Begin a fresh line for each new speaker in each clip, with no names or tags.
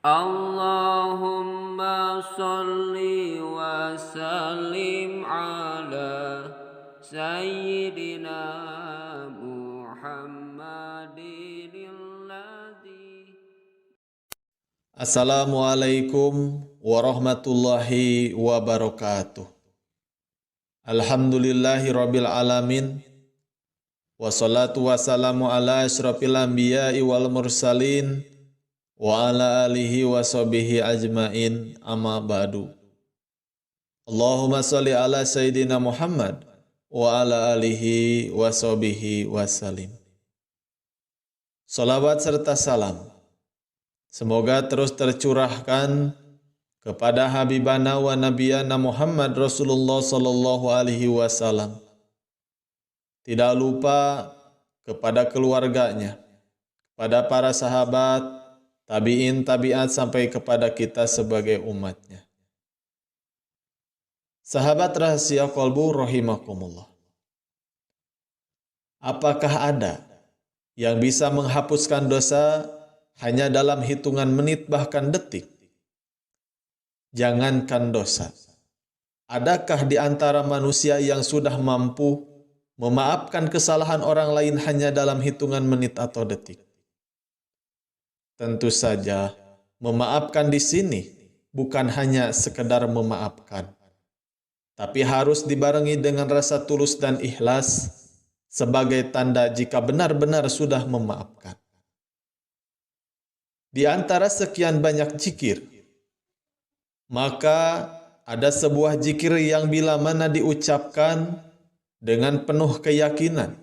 Allahumma salli wa sallim ala Sayyidina Muhammadin alladhi.
Assalamualaikum warahmatullahi wabarakatuh. Alhamdulillahi rabbil alamin. Wassalatu wassalamu ala asyrafil anbiya'i wal mursalin wa ala alihi wa sahbihi ajmain, amma ba'du. Allahumma salli ala Sayyidina Muhammad wa ala alihi wa sahbihi wasallim. Salawat serta salam semoga terus tercurahkan kepada Habibana wa Nabiyana Muhammad Rasulullah sallallahu alaihi wasallam. Tidak lupa kepada keluarganya, kepada para sahabat, tabi'in, tabi'at, sampai kepada kita sebagai umatnya. Sahabat rahasia qalbu rahimakumullah. Apakah ada yang bisa menghapuskan dosa hanya dalam hitungan menit bahkan detik? Jangankan dosa, adakah di antara manusia yang sudah mampu memaafkan kesalahan orang lain hanya dalam hitungan menit atau detik? Tentu saja, memaafkan di sini bukan hanya sekedar memaafkan, tapi harus dibarengi dengan rasa tulus dan ikhlas sebagai tanda jika benar-benar sudah memaafkan. Di antara sekian banyak zikir, maka ada sebuah zikir yang bila mana diucapkan dengan penuh keyakinan,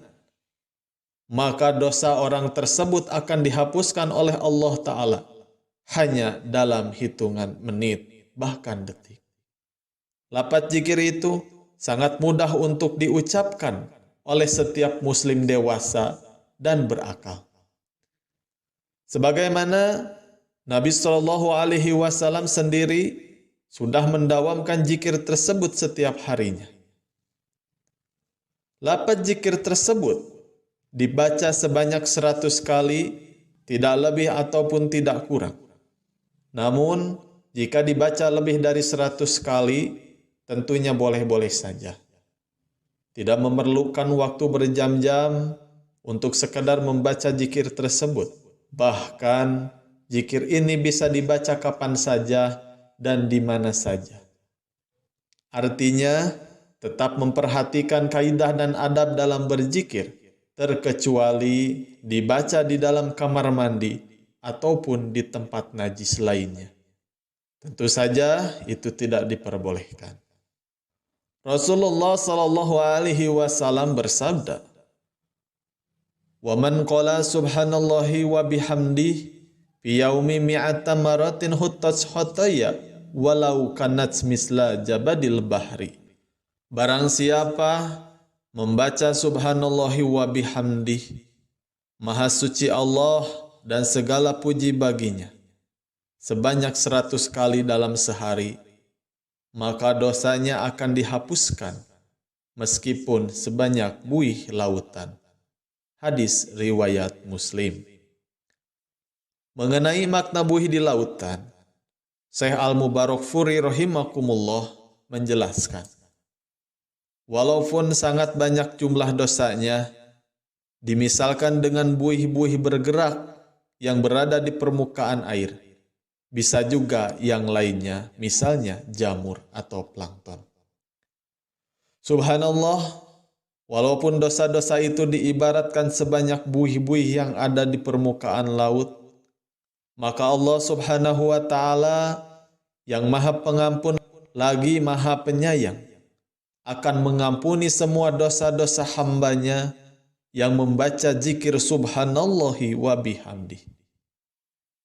maka dosa orang tersebut akan dihapuskan oleh Allah Ta'ala hanya dalam hitungan menit, bahkan detik. Lafaz zikir itu sangat mudah untuk diucapkan oleh setiap muslim dewasa dan berakal. Sebagaimana Nabi SAW sendiri sudah mendawamkan zikir tersebut setiap harinya. Lafaz zikir tersebut dibaca sebanyak 100 kali, tidak lebih ataupun tidak kurang. Namun, jika dibaca lebih dari 100 kali, tentunya boleh-boleh saja. Tidak memerlukan waktu berjam-jam untuk sekedar membaca zikir tersebut. Bahkan, zikir ini bisa dibaca kapan saja dan di mana saja. Artinya, tetap memperhatikan kaidah dan adab dalam berzikir, terkecuali dibaca di dalam kamar mandi ataupun di tempat najis lainnya. Tentu saja itu tidak diperbolehkan. Rasulullah sallallahu alaihi wasallam bersabda, "Wa man qala subhanallahi wa bihamdihi fi yaumi mi'ata maratin huttas khataya walau kanat misla jabadil bahri." Barang siapa membaca subhanallahi wa bihamdih, maha suci Allah dan segala puji baginya, sebanyak 100 kali dalam sehari, maka dosanya akan dihapuskan meskipun sebanyak buih lautan. Hadis riwayat Muslim. Mengenai makna buih di lautan, Syekh Al-Mubarakfuri rahimakumullah menjelaskan, walaupun sangat banyak jumlah dosanya, dimisalkan dengan buih-buih bergerak yang berada di permukaan air, bisa juga yang lainnya, misalnya jamur atau plankton. Subhanallah, walaupun dosa-dosa itu diibaratkan sebanyak buih-buih yang ada di permukaan laut, maka Allah Subhanahu wa Ta'ala yang Maha Pengampun lagi Maha Penyayang akan mengampuni semua dosa-dosa hambanya yang membaca zikir subhanallahi wa bihamdih.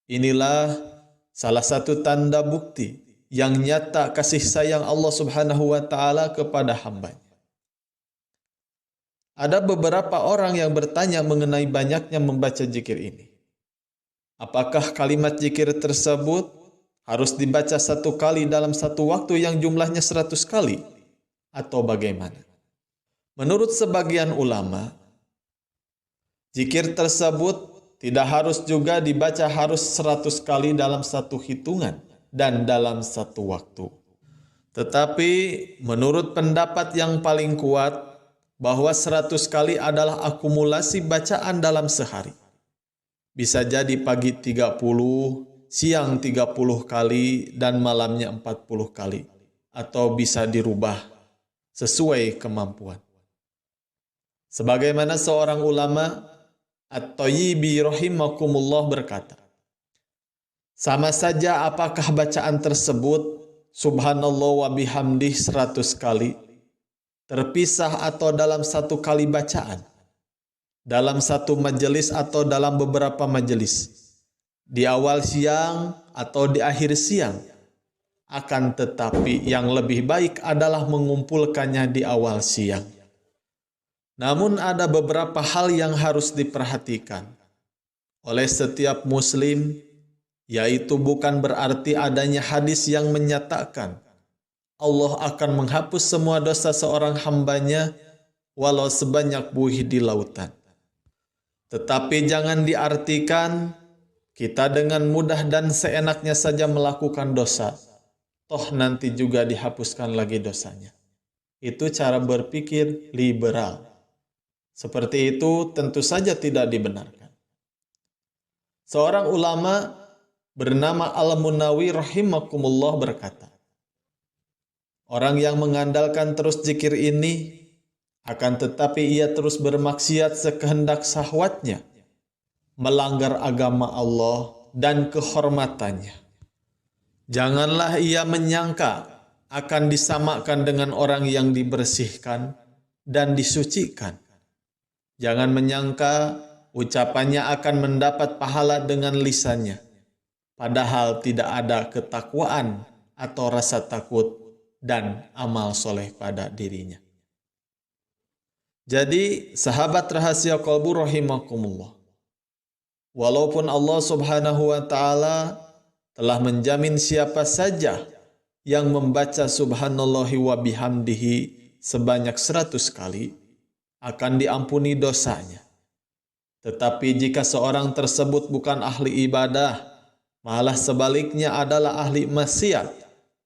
Inilah salah satu tanda bukti yang nyata kasih sayang Allah Subhanahu wa Ta'ala kepada hambanya. Ada beberapa orang yang bertanya mengenai banyaknya membaca zikir ini. Apakah kalimat zikir tersebut harus dibaca 1 kali dalam satu waktu yang jumlahnya 100 kali? Atau bagaimana? Menurut sebagian ulama, zikir tersebut tidak harus juga dibaca harus 100 kali dalam satu hitungan dan dalam satu waktu. Tetapi menurut pendapat yang paling kuat, bahwa 100 kali adalah akumulasi bacaan dalam sehari. Bisa jadi pagi 30, siang 30 kali, dan malamnya 40 kali. Atau bisa dirubah sesuai kemampuan. Sebagaimana seorang ulama, At-Thayyibi rahimakumullah berkata, sama saja apakah bacaan tersebut subhanallah wa bihamdih 100 kali, terpisah atau dalam satu kali bacaan, dalam satu majelis atau dalam beberapa majelis, di awal siang atau di akhir siang. Akan tetapi yang lebih baik adalah mengumpulkannya di awal siang. Namun ada beberapa hal yang harus diperhatikan oleh setiap muslim, yaitu bukan berarti adanya hadis yang menyatakan Allah akan menghapus semua dosa seorang hambanya walau sebanyak buih di lautan. Tetapi jangan diartikan kita dengan mudah dan seenaknya saja melakukan dosa, toh nanti juga dihapuskan lagi dosanya. Itu cara berpikir liberal. Seperti itu tentu saja tidak dibenarkan. Seorang ulama bernama Al-Munawi rahimakumullah berkata, orang yang mengandalkan terus zikir ini, akan tetapi ia terus bermaksiat sekehendak syahwatnya, melanggar agama Allah dan kehormatannya. Janganlah ia menyangka akan disamakan dengan orang yang dibersihkan dan disucikan. Jangan menyangka ucapannya akan mendapat pahala dengan lisannya, padahal tidak ada ketakwaan atau rasa takut dan amal soleh pada dirinya. Jadi, sahabat rahasia qalbu rahimakumullah, walaupun Allah subhanahu wa ta'ala telah menjamin siapa saja yang membaca subhanallahi wa bihamdihi sebanyak 100 kali akan diampuni dosanya. Tetapi jika seorang tersebut bukan ahli ibadah, malah sebaliknya adalah ahli maksiat,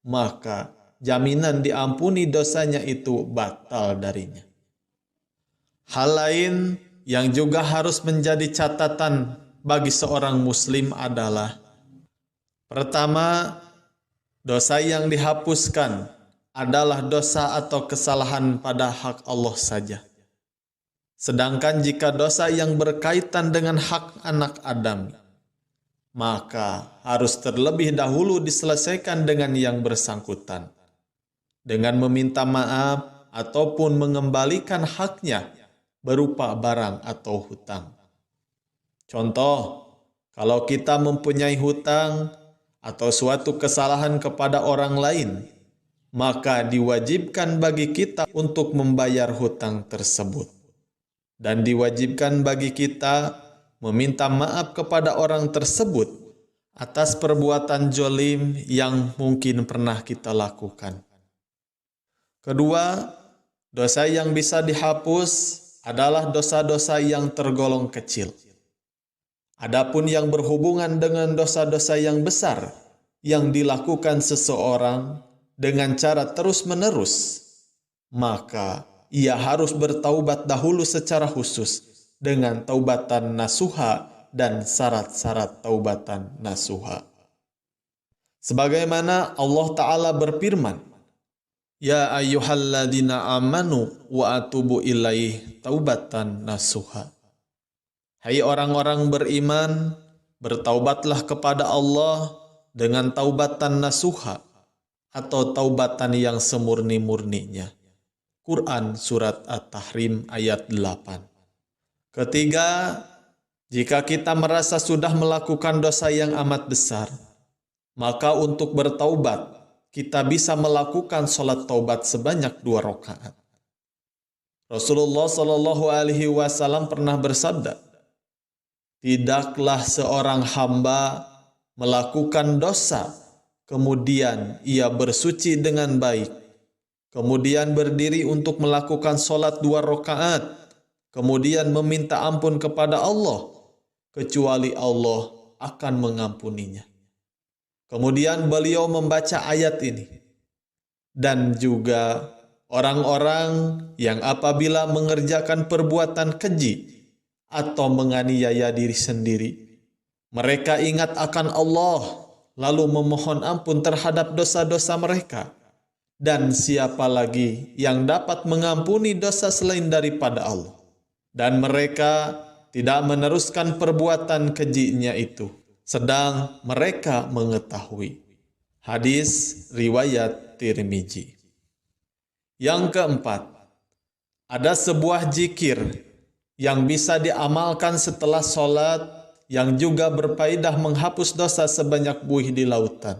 maka jaminan diampuni dosanya itu batal darinya. Hal lain yang juga harus menjadi catatan bagi seorang muslim adalah, pertama, dosa yang dihapuskan adalah dosa atau kesalahan pada hak Allah saja. Sedangkan jika dosa yang berkaitan dengan hak anak Adam, maka harus terlebih dahulu diselesaikan dengan yang bersangkutan, dengan meminta maaf ataupun mengembalikan haknya berupa barang atau hutang. Contoh, kalau kita mempunyai hutang atau suatu kesalahan kepada orang lain, maka diwajibkan bagi kita untuk membayar hutang tersebut. Dan diwajibkan bagi kita meminta maaf kepada orang tersebut atas perbuatan jolim yang mungkin pernah kita lakukan. Kedua, dosa yang bisa dihapus adalah dosa-dosa yang tergolong kecil. Adapun yang berhubungan dengan dosa-dosa yang besar yang dilakukan seseorang dengan cara terus-menerus, maka ia harus bertaubat dahulu secara khusus dengan taubatan nasuha dan syarat-syarat taubatan nasuha. Sebagaimana Allah Ta'ala berfirman, Ya ayyuhalladzina amanu wa atubu ilaih taubatan nasuha. Hai orang-orang beriman, bertaubatlah kepada Allah dengan taubatan nasuha atau taubatan yang semurni-murninya. Quran Surat At-Tahrim ayat 8. Ketiga, jika kita merasa sudah melakukan dosa yang amat besar, maka untuk bertaubat, kita bisa melakukan sholat taubat sebanyak 2 rakaat. Rasulullah Shallallahu Alaihi Wasallam pernah bersabda, tidaklah seorang hamba melakukan dosa, kemudian ia bersuci dengan baik, kemudian berdiri untuk melakukan sholat 2 rakaat, kemudian meminta ampun kepada Allah, kecuali Allah akan mengampuninya. Kemudian beliau membaca ayat ini. Dan juga orang-orang yang apabila mengerjakan perbuatan keji atau menganiaya diri sendiri, mereka ingat akan Allah, lalu memohon ampun terhadap dosa-dosa mereka. Dan siapa lagi yang dapat mengampuni dosa selain daripada Allah? Dan mereka tidak meneruskan perbuatan kejinya itu, sedang mereka mengetahui. Hadis riwayat Tirmizi. Yang keempat, ada sebuah zikir yang bisa diamalkan setelah sholat yang juga berfaedah menghapus dosa sebanyak buih di lautan.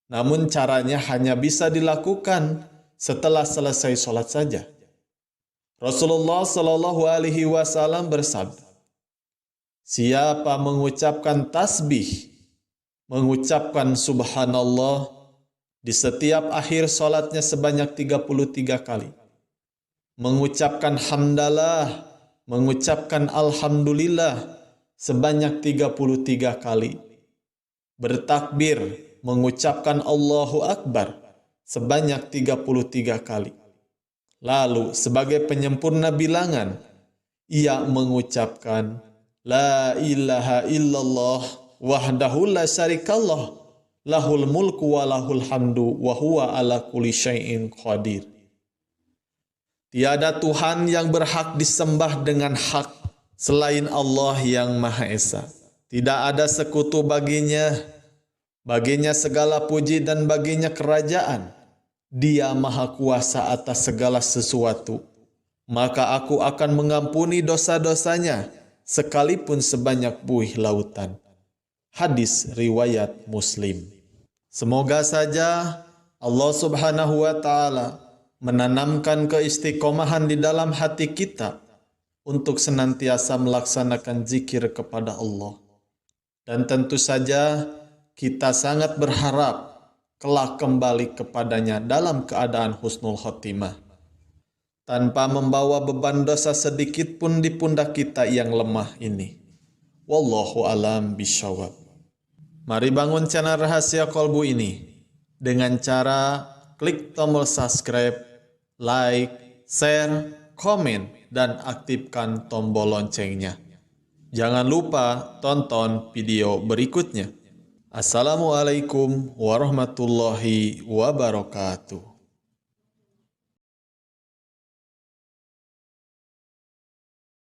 Namun caranya hanya bisa dilakukan setelah selesai sholat saja. Rasulullah Shallallahu Alaihi Wasallam bersabda, siapa mengucapkan tasbih, mengucapkan subhanallah di setiap akhir sholatnya sebanyak 33 kali, mengucapkan hamdalah, mengucapkan alhamdulillah sebanyak 33 kali, bertakbir, mengucapkan Allahu Akbar sebanyak 33 kali. Lalu sebagai penyempurna bilangan, ia mengucapkan La ilaha illallah wahdahu la syarikallah lahul mulku wa lahul hamdu wa huwa ala kulli syai'in qadir. Tiada Tuhan yang berhak disembah dengan hak selain Allah yang Maha Esa. Tidak ada sekutu baginya. Baginya segala puji dan baginya kerajaan. Dia Maha Kuasa atas segala sesuatu. Maka aku akan mengampuni dosa-dosanya sekalipun sebanyak buih lautan. Hadis riwayat Muslim. Semoga saja Allah Subhanahu wa Ta'ala menanamkan keistiqomahan di dalam hati kita untuk senantiasa melaksanakan zikir kepada Allah. Dan tentu saja kita sangat berharap kelak kembali kepadanya dalam keadaan husnul khotimah, tanpa membawa beban dosa sedikit pun di pundak kita yang lemah ini. Wallahu alam bisyawab. Mari bangun channel Rahasia Kolbu ini dengan cara klik tombol subscribe, like, share, komen, dan aktifkan tombol loncengnya. Jangan lupa tonton video berikutnya. Assalamualaikum warahmatullahi wabarakatuh.